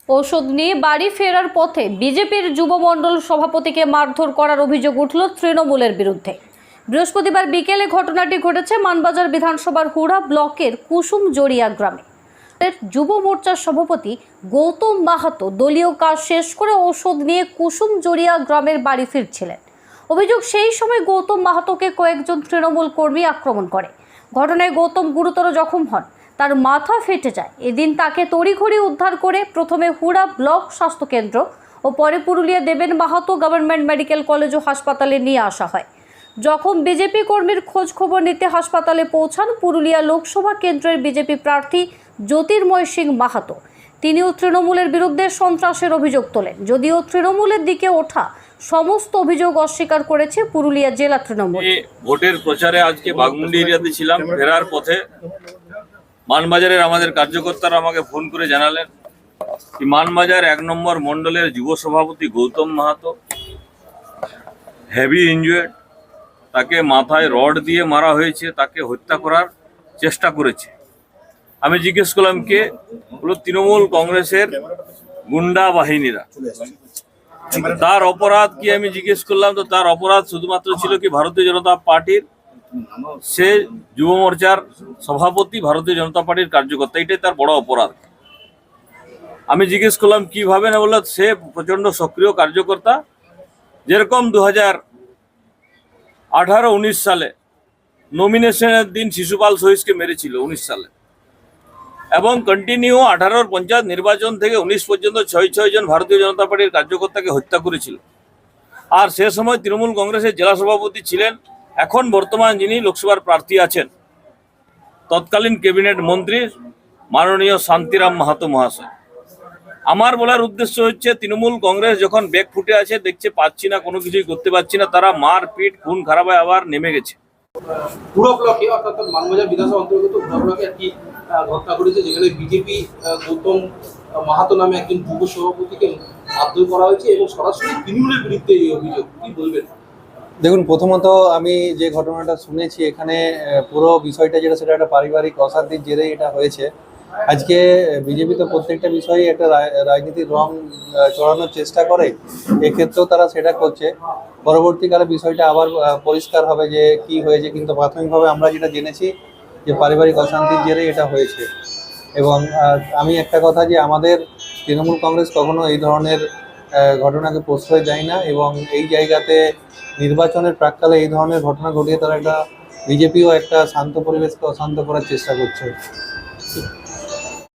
ঔষধ নিয়ে বাড়ি ফেরার পথে বিজেপির যুব মণ্ডল সভাপতিকে মারধর করার অভিযোগ উঠল তৃণমূলের বিরুদ্ধে। বৃহস্পতিবার বিকেলে ঘটনাটি ঘটেছে মানবাজার বিধানসভার হুড়া ব্লকের কুসুমজড়িয়া গ্রামে। যুব মোর্চার সভাপতি গৌতম মাহাতো দলীয় কাজ শেষ করে ঔষধ নিয়ে কুসুমজড়িয়া গ্রামের বাড়ি ফিরছিলেন। অভিযোগ, সেই সময় গৌতম মাহাতোকে কয়েকজন তৃণমূল কর্মী আক্রমণ করে। ঘটনায় গৌতম গুরুতর জখম হন, তার মাথা ফেটে যায়। এদিন তাকে তড়িঘড়ি উদ্ধার করে প্রথমে হুড়া ব্লক স্বাস্থ্য কেন্দ্র ও পরে পুরুলিয়া দেবেন মাহাতো গভর্নমেন্ট মেডিকেল কলেজ ও হাসপাতালে নিয়ে আসা হয়। যখন বিজেপি কর্মীর খোঁজ খবর নিতে হাসপাতালে পৌঁছান পুরুলিয়া লোকসভা কেন্দ্রের বিজেপি প্রার্থী জ্যোতির্ময় সিং মাহাতো। তিনিও তৃণমূলের বিরুদ্ধে সন্ত্রাসের অভিযোগ তোলেন, যদিও তৃণমূলের দিকে ওঠা সমস্ত অভিযোগ অস্বীকার করেছে পুরুলিয়া জেলা তৃণমূল। ভোটের প্রচারে আজকে বাগমুন্ডি এরিয়াতে ছিলাম, ফেরার পথে মানবাজারের আমাদের কার্যকর্তারা আমাকে ফোন করে জানালেন মানবাজার 1 নম্বর মন্ডলের যুব সভাপতি গৌতম মাহাতো হেভি ইনজুয়ার্ড, তাকে মাথায় রড দিয়ে মারা হয়েছে, তাকে হত্যা করার চেষ্টা করেছে। আমি জিজ্ঞেস করলাম কে, বলল তৃণমূল কংগ্রেসের গুন্ডা বাহিনীরা। তার অপরাধ কি আমি জিজ্ঞেস করলাম, তো তার অপরাধ শুধুমাত্র ছিল কি ভারতীয় জনতা পার্টির, সে যুব মোর্চার সভাপতি, ভারতীয় জনতা পার্টির কার্যকর্তা, এটাই তার বড় অপরাধ। আমি জিজ্ঞেস করলাম কিভাবে, না বলল সে প্রচন্ড সক্রিয় কার্যকর্তা, যেরকম 2018-19 সালে নমিনেশনের দিন শিশুপাল সহিসকে মেরেছিল 19 সালে, এবং কন্টিনিউ 18 পঞ্চায়েত নির্বাচন থেকে 19 পর্যন্ত 6 জন ভারতীয় জনতা পার্টির কার্যকর্তাকে হত্যা করেছিল। আর সে সময় তৃণমূল কংগ্রেসের জেলা সভাপতি ছিলেন এখন বর্তমান যিনি লোকসভার প্রার্থী আছেন, তৎকালীন ক্যাবিনেট মন্ত্রী মাননীয় শান্তিরাম মাহাতো মহাশয়। আমার বলার উদ্দেশ্য হচ্ছে, তৃণমূল কংগ্রেস যখন ব্যাক ফুটে আছে, দেখছে পাচ্ছি না, কোনো কিছুই করতে পারছি না, তারা মারপিট খুন খারাপে আবার নেমে গেছে। পুরো ব্লকে অর্থাৎ মানবাজার বিধানসভা অন্তর্গত পুরো ব্লকে একটি ঘটনা ঘটেছে, যেখানে বিজেপি গৌতম মাহাতো নামে একজন যুব সভাপতিকে মারধর করা হয়েছে এবং সরাসরি তৃণমূলের বিরুদ্ধে এই অভিযোগ। কি বলবেন? দেখুন, প্রথমত আমি যে ঘটনাটা শুনেছি এখানে পুরো বিষয়টা যেটা, সেটা একটা পারিবারিক অশান্তির জেরেই এটা হয়েছে। আজকে বিজেপি তো প্রত্যেকটা বিষয়ে একটা রাজনীতির রং চড়ানোর চেষ্টা করে, এক্ষেত্রেও তারা সেটা করছে। পরবর্তীকালে বিষয়টা আবার পরিষ্কার হবে যে কি হয়েছে, কিন্তু প্রাথমিকভাবে আমরা যেটা জেনেছি যে পারিবারিক অশান্তির জেরেই এটা হয়েছে। এবং আমি একটা কথা, যে আমাদের তৃণমূল কংগ্রেস কখনো এই ধরনের ঘটনাকে প্রশ্রয় দেয় না, এবং এই জায়গাতে নির্বাচনের প্রাক্কালে এই ধরনের ঘটনা ঘটিয়ে তারা একটা বিজেপিও একটা শান্ত পরিবেশকে অশান্ত করার চেষ্টা করছে।